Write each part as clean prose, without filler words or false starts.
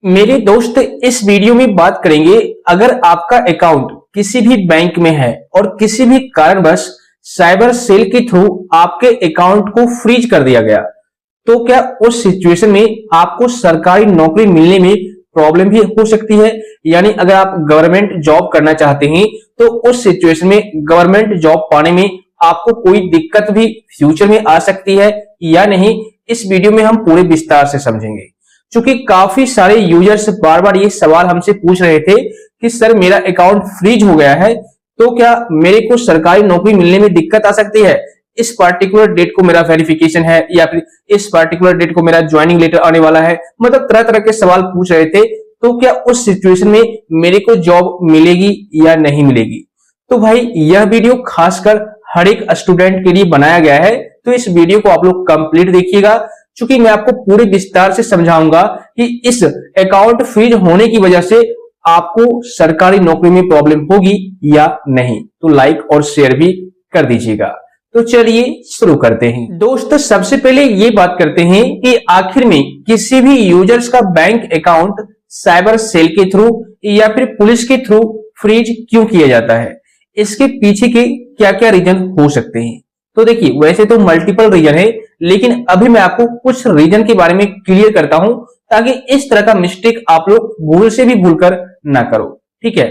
मेरे दोस्त, इस वीडियो में बात करेंगे, अगर आपका अकाउंट किसी भी बैंक में है और किसी भी कारणवश साइबर सेल के थ्रू आपके अकाउंट को फ्रीज कर दिया गया, तो क्या उस सिचुएशन में आपको सरकारी नौकरी मिलने में प्रॉब्लम भी हो सकती है। यानी अगर आप गवर्नमेंट जॉब करना चाहते हैं तो उस सिचुएशन में गवर्नमेंट जॉब पाने में आपको कोई दिक्कत भी फ्यूचर में आ सकती है या नहीं, इस वीडियो में हम पूरे विस्तार से समझेंगे। क्योंकि काफी सारे यूजर्स बार बार ये सवाल हमसे पूछ रहे थे कि सर मेरा अकाउंट फ्रीज हो गया है, तो क्या मेरे को सरकारी नौकरी मिलने में दिक्कत आ सकती है। इस पार्टिकुलर डेट को मेरा वेरिफिकेशन है या फिर इस पार्टिकुलर डेट को मेरा ज्वाइनिंग लेटर आने वाला है, मतलब तरह तरह के सवाल पूछ रहे थे। तो क्या उस सिचुएशन में मेरे को जॉब मिलेगी या नहीं मिलेगी। तो भाई यह वीडियो खासकर हर एक स्टूडेंट के लिए बनाया गया है, तो इस वीडियो को आप लोग कंप्लीट देखिएगा, क्योंकि मैं आपको पूरे विस्तार से समझाऊंगा कि इस अकाउंट फ्रीज होने की वजह से आपको सरकारी नौकरी में प्रॉब्लम होगी या नहीं। तो लाइक और शेयर भी कर दीजिएगा। तो चलिए शुरू करते हैं। दोस्तों, सबसे पहले ये बात करते हैं कि आखिर में किसी भी यूजर्स का बैंक अकाउंट साइबर सेल के थ्रू या फिर पुलिस के थ्रू फ्रीज क्यों किया जाता है, इसके पीछे के क्या क्या रीजन हो सकते हैं। तो देखिए, वैसे तो मल्टीपल रीजन है, लेकिन अभी मैं आपको कुछ रीजन के बारे में क्लियर करता हूं, ताकि इस तरह का मिस्टेक आप लोग भूल से भी भूलकर ना करो। ठीक है,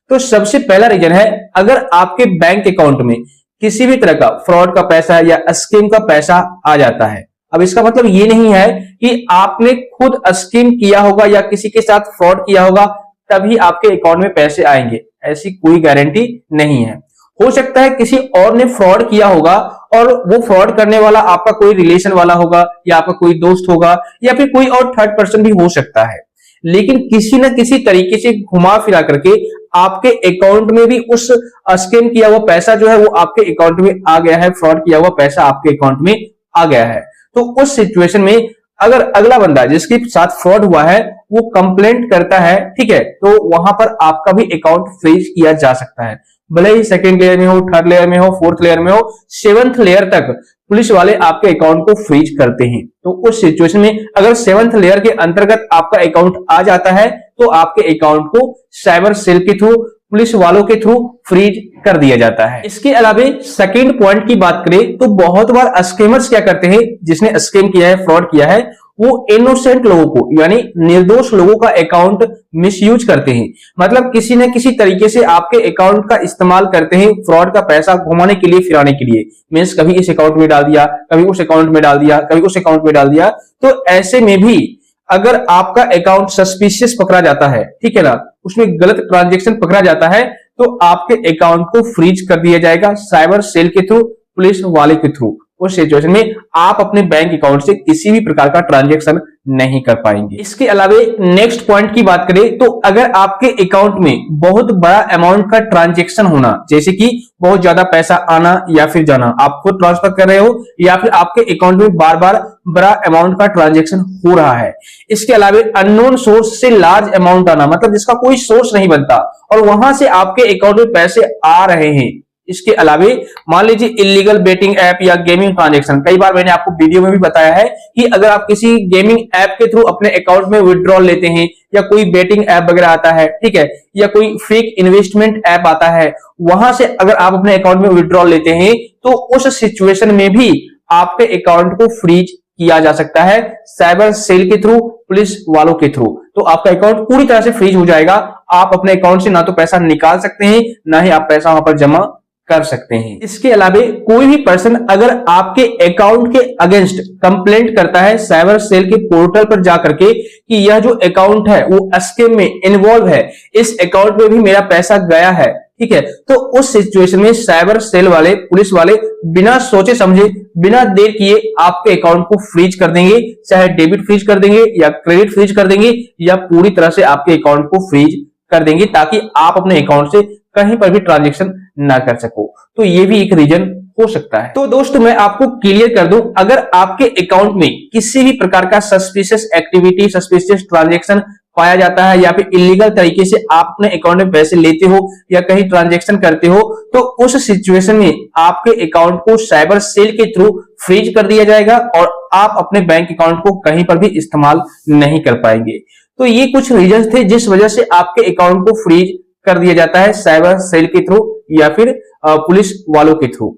तो सबसे पहला रीजन है, अगर आपके बैंक अकाउंट में किसी भी तरह का फ्रॉड का पैसा या स्कैम का पैसा आ जाता है। अब इसका मतलब ये नहीं है कि आपने खुद स्कैम किया होगा या किसी के साथ फ्रॉड किया होगा तभी आपके अकाउंट में पैसे आएंगे, ऐसी कोई गारंटी नहीं है। हो सकता है किसी और ने फ्रॉड किया होगा और वो फ्रॉड करने वाला आपका कोई रिलेशन वाला होगा या आपका कोई दोस्त होगा या फिर कोई और थर्ड पर्सन भी हो सकता है, लेकिन किसी न किसी तरीके से घुमा फिरा करके आपके अकाउंट में भी उस स्कैम किया हुआ पैसा जो है वो आपके अकाउंट में आ गया है, फ्रॉड किया हुआ पैसा आपके अकाउंट में आ गया है। तो उस सिचुएशन में अगर अगला बंदा जिसके साथ फ्रॉड हुआ है वो कंप्लेंट करता है, ठीक है, तो वहां पर आपका भी अकाउंट फ्रीज किया जा सकता है। भले ही सेकंड लेयर में हो, थर्ड लेयर में हो, फोर्थ लेयर में हो, सेवंथ लेयर तक पुलिस वाले आपके अकाउंट को फ्रीज करते हैं। तो उस सिचुएशन में अगर सेवंथ लेयर के अंतर्गत आपका अकाउंट आ जाता है तो आपके अकाउंट को साइबर सेल के थ्रू, पुलिस वालों के थ्रू फ्रीज कर दिया जाता है। इसके अलावा सेकंड पॉइंट की बात करें तो बहुत बार स्कैमर्स क्या करते हैं, जिसने स्कैम किया है, फ्रॉड किया है, वो इनोसेंट लोगों को यानी निर्दोष लोगों का अकाउंट मिसयूज करते हैं। मतलब किसी न किसी तरीके से आपके अकाउंट का इस्तेमाल करते हैं फ्रॉड का पैसा घुमाने के लिए, फिराने के लिए। मींस कभी इस अकाउंट में डाल दिया, कभी उस अकाउंट में डाल दिया, कभी उस अकाउंट में डाल दिया। तो ऐसे में भी अगर आपका अकाउंट सस्पिशियस पकड़ा जाता है, ठीक है ना, उसमें गलत ट्रांजेक्शन पकड़ा जाता है, तो आपके अकाउंट को फ्रीज कर दिया जाएगा साइबर सेल के थ्रू, पुलिस वाले के थ्रू। उस सिचुएशन में आप अपने बैंक अकाउंट से किसी भी प्रकार का ट्रांजैक्शन नहीं कर पाएंगे। इसके अलावा नेक्स्ट पॉइंट की बात करें तो अगर आपके अकाउंट में बहुत बड़ा अमाउंट का ट्रांजैक्शन होना, जैसे कि बहुत ज्यादा पैसा आना या फिर जाना, आप खुद ट्रांसफर कर रहे हो या फिर आपके अकाउंट में बार बार बड़ा अमाउंट का ट्रांजैक्शन हो रहा है। इसके अलावा अननोन सोर्स से लार्ज अमाउंट आना, मतलब जिसका कोई सोर्स नहीं बनता और वहां से आपके अकाउंट में पैसे आ रहे हैं। इसके अलावा मान लीजिए इलीगल बेटिंग ऐप या गेमिंग ट्रांजैक्शन, कई बार मैंने आपको वीडियो में भी बताया है कि अगर आप किसी गेमिंग ऐप के थ्रू अपने अकाउंट में विड्रॉल लेते हैं या कोई बेटिंग ऐप वगैरह आता है, ठीक है, या कोई फेक इन्वेस्टमेंट ऐप आता है, वहां से अगर आप अपने अकाउंट में विड्रॉल लेते हैं तो उस सिचुएशन में भी आपके अकाउंट को फ्रीज किया जा सकता है साइबर सेल के थ्रू, पुलिस वालों के थ्रू। तो आपका अकाउंट पूरी तरह से फ्रीज हो जाएगा। आप अपने अकाउंट से ना तो पैसा निकाल सकते हैं, ना ही आप पैसा वहां पर जमा कर सकते हैं। इसके अलावा कोई भी पर्सन अगर आपके अकाउंट के अगेंस्ट कंप्लेंट करता है साइबर सेल के पोर्टल पर जाकर के कि यह जो अकाउंट है वो स्कैम में इन्वॉल्व है, इस अकाउंट में भी मेरा पैसा गया है, ठीक है, तो उस सिचुएशन में साइबर सेल वाले, पुलिस वाले बिना सोचे समझे, बिना देर किए आपके अकाउंट को फ्रीज कर देंगे। चाहे डेबिट फ्रीज कर देंगे या क्रेडिट फ्रीज कर देंगे या पूरी तरह से आपके अकाउंट को फ्रीज कर देंगे, ताकि आप अपने अकाउंट से कहीं पर भी ट्रांजैक्शन ना कर सको। तो ये भी एक रीजन हो सकता है। तो दोस्तों, मैं आपको क्लियर कर दूं, अगर आपके अकाउंट में किसी भी प्रकार का सस्पिशियस एक्टिविटी, सस्पिशियस ट्रांजैक्शन पाया जाता है या फिर इलीगल तरीके से आप अपने अकाउंट में पैसे लेते हो या कहीं ट्रांजैक्शन करते हो, तो उस सिचुएशन में आपके अकाउंट को साइबर सेल के थ्रू फ्रीज कर दिया जाएगा और आप अपने बैंक अकाउंट को कहीं पर भी इस्तेमाल नहीं कर पाएंगे। तो ये कुछ रीजन थे जिस वजह से आपके अकाउंट को फ्रीज कर दिया जाता है साइबर सेल के थ्रू या फिर पुलिस वालों के थ्रू।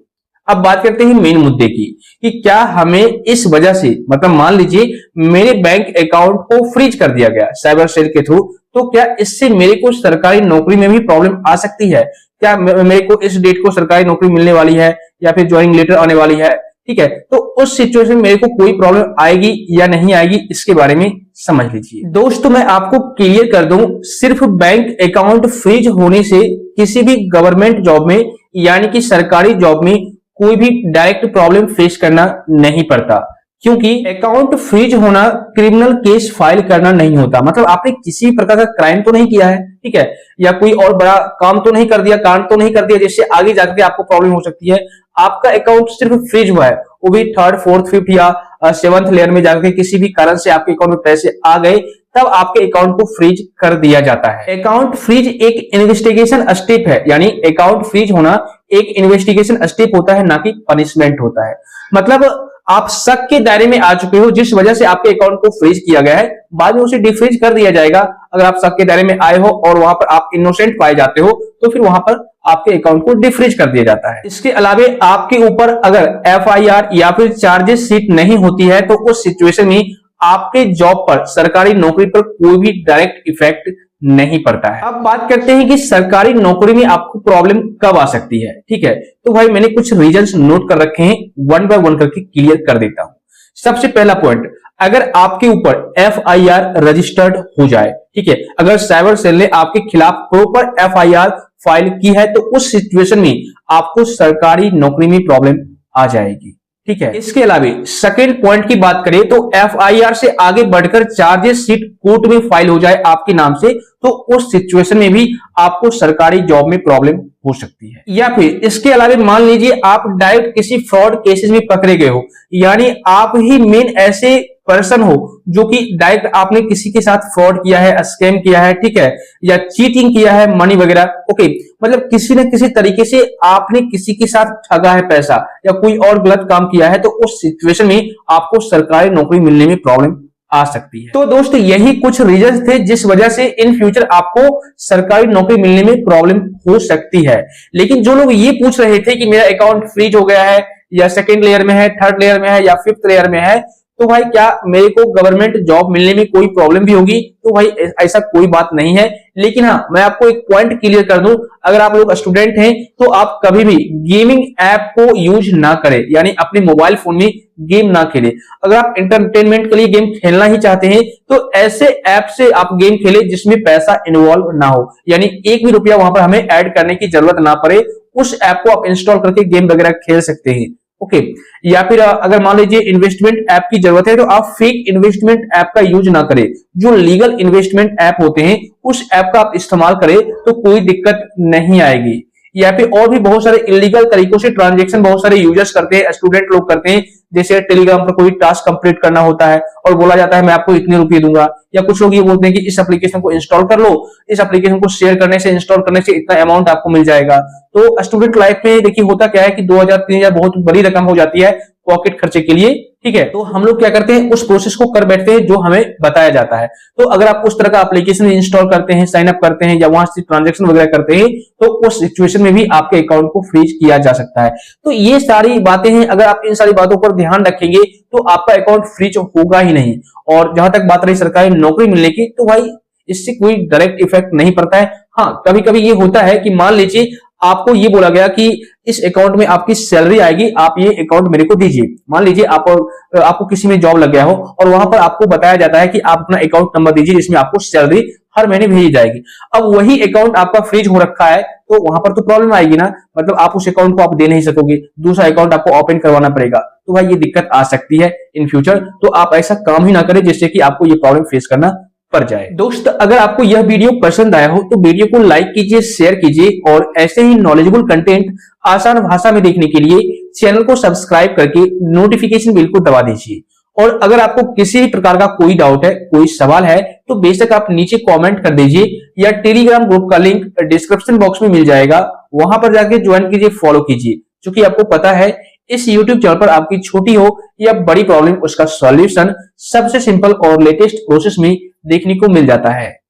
अब बात करते हैं मेन मुद्दे की कि क्या हमें इस वजह से, मतलब मान लीजिए मेरे बैंक अकाउंट को फ्रीज कर दिया गया साइबर सेल के थ्रू, तो क्या इससे मेरे को सरकारी नौकरी में भी प्रॉब्लम आ सकती है? क्या मेरे को इस डेट को सरकारी नौकरी मिलने वाली है या फिर ज्वाइनिंग लेटर आने वाली है, ठीक है, तो उस सिचुएशन में मेरे को कोई प्रॉब्लम आएगी या नहीं आएगी, इसके बारे में समझ लीजिए। दोस्तों मैं आपको क्लियर कर दूं, सिर्फ बैंक अकाउंट फ्रीज होने से किसी भी गवर्नमेंट जॉब में यानी कि सरकारी जॉब में कोई भी डायरेक्ट प्रॉब्लम फेस करना नहीं पड़ता, क्योंकि अकाउंट फ्रीज होना क्रिमिनल केस फाइल करना नहीं होता। मतलब आपने किसी प्रकार का क्राइम तो नहीं किया है, ठीक है, या कोई और बड़ा काम तो नहीं कर दिया, कांड तो नहीं कर दिया जिससे आगे जाकर आपको प्रॉब्लम हो सकती है। आपका अकाउंट सिर्फ फ्रीज हुआ है, वो भी थर्ड फोर्थ फिफ्थ या सेवंथ लेयर में जाकर किसी भी कारण से आपके अकाउंट में पैसे आ गए, तब आपके अकाउंट को फ्रीज कर दिया जाता है। अकाउंट फ्रीज एक इन्वेस्टिगेशन स्टेप है, यानी अकाउंट फ्रीज होना एक इन्वेस्टिगेशन स्टेप होता है, ना कि पनिशमेंट होता है। मतलब आप शक के दायरे में आ चुके हो जिस वजह से आपके अकाउंट को फ्रीज किया गया है, बाद में उसे डिफ्रीज कर दिया जाएगा। अगर आप शक के दायरे में आए हो और वहां पर आप इनोसेंट पाए जाते हो तो फिर वहां पर आपके अकाउंट को डिफ्रीज कर दिया जाता है। इसके अलावा आपके ऊपर अगर एफआईआर या फिर चार्जेस शीट नहीं होती है तो उस सिचुएशन में आपके जॉब पर, सरकारी नौकरी पर कोई भी डायरेक्ट इफेक्ट नहीं पड़ता है। अब बात करते हैं कि सरकारी नौकरी में आपको प्रॉब्लम कब आ सकती है, ठीक है, तो भाई मैंने कुछ रीजंस नोट कर रखे हैं, वन बाय वन करके क्लियर कर देता हूं। सबसे पहला पॉइंट, अगर आपके ऊपर एफआईआर रजिस्टर्ड हो जाए, ठीक है, अगर साइबर सेल ने आपके खिलाफ प्रॉपर एफआईआर फाइल की है तो उस सिचुएशन में आपको सरकारी नौकरी में प्रॉब्लम आ जाएगी, ठीक है। इसके अलावा सेकंड पॉइंट की बात करें तो एफआईआर से आगे बढ़कर चार्जेस शीट कोर्ट में फाइल हो जाए आपके नाम से, तो उस सिचुएशन में भी आपको सरकारी जॉब में प्रॉब्लम हो सकती है। या फिर इसके अलावा मान लीजिए आप डायरेक्ट किसी फ्रॉड केसेस में पकड़े गए हो, यानी आप ही मेन ऐसे पर्सन हो जो कि डायरेक्ट आपने किसी के साथ फ्रॉड किया है, स्कैम किया है, ठीक है, या चीटिंग किया है मनी वगैरह, ओके, मतलब किसी न किसी तरीके से आपने किसी के साथ ठगा है पैसा या कोई और गलत काम किया है, तो उस सिचुएशन में आपको सरकारी नौकरी मिलने में प्रॉब्लम आ सकती है। तो दोस्तों यही कुछ रीजन थे जिस वजह से इन फ्यूचर आपको सरकारी नौकरी मिलने में प्रॉब्लम हो सकती है। लेकिन जो लोग ये पूछ रहे थे कि मेरा अकाउंट फ्रीज हो गया है या सेकंड लेयर में है, थर्ड लेयर में है या फिफ्थ लेयर में है, तो भाई क्या मेरे को गवर्नमेंट जॉब मिलने में कोई प्रॉब्लम भी होगी, तो भाई ऐसा कोई बात नहीं है। लेकिन हाँ, मैं आपको एक पॉइंट क्लियर कर दूं, अगर आप लोग स्टूडेंट हैं तो आप कभी भी गेमिंग ऐप को यूज ना करें, यानी अपने मोबाइल फोन में गेम ना खेलें। अगर आप एंटरटेनमेंट के लिए गेम खेलना ही चाहते हैं तो ऐसे ऐप से आप गेम खेलें जिसमें पैसा इन्वॉल्व ना हो, यानी एक भी रुपया वहां पर हमें ऐड करने की जरूरत ना पड़े, उस ऐप को आप इंस्टॉल करके गेम वगैरह खेल सकते हैं, ओके। या फिर अगर मान लीजिए इन्वेस्टमेंट ऐप की जरूरत है तो आप फेक इन्वेस्टमेंट ऐप का यूज ना करें, जो लीगल इन्वेस्टमेंट ऐप होते हैं उस ऐप का आप इस्तेमाल करें तो कोई दिक्कत नहीं आएगी। या फिर और भी बहुत सारे इलीगल तरीकों से ट्रांजैक्शन बहुत सारे यूजर्स करते हैं, स्टूडेंट लोग करते हैं, जैसे टेलीग्राम पर कोई टास्क कंप्लीट करना होता है और बोला जाता है मैं आपको इतने रुपए दूंगा, या कुछ लोग ये बोलते हैं कि इस एप्लीकेशन को इंस्टॉल कर लो, इस एप्लीकेशन को शेयर करने से, इंस्टॉल करने से इतना अमाउंट आपको मिल जाएगा। तो स्टूडेंट लाइफ में देखिए होता क्या है कि 2000-3000 बहुत बड़ी रकम हो जाती है पॉकेट खर्चे के लिए, ठीक है, तो हम लोग क्या करते हैं उस प्रोसेस को कर बैठते हैं जो हमें बताया जाता है। तो अगर आप उस तरह का एप्लीकेशन इंस्टॉल करते हैं, साइन अप करते हैं या वहां से ट्रांजैक्शन वगैरह करते हैं तो उस सिचुएशन में भी आपके अकाउंट को फ्रीज किया जा सकता है। तो ये सारी बातें हैं, अगर आप इन सारी बातों पर ध्यान रखेंगे तो आपका अकाउंट फ्रीज होगा ही नहीं। और जहां तक बात रही सरकारी नौकरी मिलने की, तो भाई इससे कोई डायरेक्ट इफेक्ट नहीं पड़ता है। हाँ, कभी कभी ये होता है कि मान लीजिए आपको ये बोला गया कि इस अकाउंट में आपकी सैलरी आएगी, आप ये अकाउंट मेरे को दीजिए। मान लीजिए आपको किसी में जॉब लग गया हो और वहां पर आपको बताया जाता है कि आप अपना अकाउंट नंबर दीजिए जिसमें आपको सैलरी हर महीने भेजी जाएगी। अब वही अकाउंट आपका फ्रीज हो रखा है तो वहां पर तो प्रॉब्लम आएगी ना, मतलब आप उस अकाउंट को आप दे नहीं सकोगे, दूसरा अकाउंट आपको ओपन करवाना पड़ेगा। तो भाई ये दिक्कत आ सकती है इन फ्यूचर, तो आप ऐसा काम ही ना करें जिससे कि आपको ये प्रॉब्लम फेस करना पड़ जाए। दोस्त अगर आपको यह वीडियो पसंद आया हो तो वीडियो को लाइक कीजिए, शेयर कीजिए और ऐसे ही नॉलेजेबल कंटेंट आसान भाषा में देखने के लिए चैनल को सब्सक्राइब करके नोटिफिकेशन बिल को दबा दीजिए। और अगर आपको किसी भी प्रकार का कोई डाउट है, कोई सवाल है, तो बेशक आप नीचे कमेंट कर दीजिए या टेलीग्राम ग्रुप का लिंक डिस्क्रिप्शन बॉक्स में मिल जाएगा, वहां पर जाके ज्वाइन कीजिए, फॉलो कीजिए। क्योंकि आपको पता है इस YouTube चैनल पर आपकी छोटी हो या बड़ी प्रॉब्लम, उसका सॉल्यूशन सबसे सिंपल और लेटेस्ट प्रोसेस में देखने को मिल जाता है।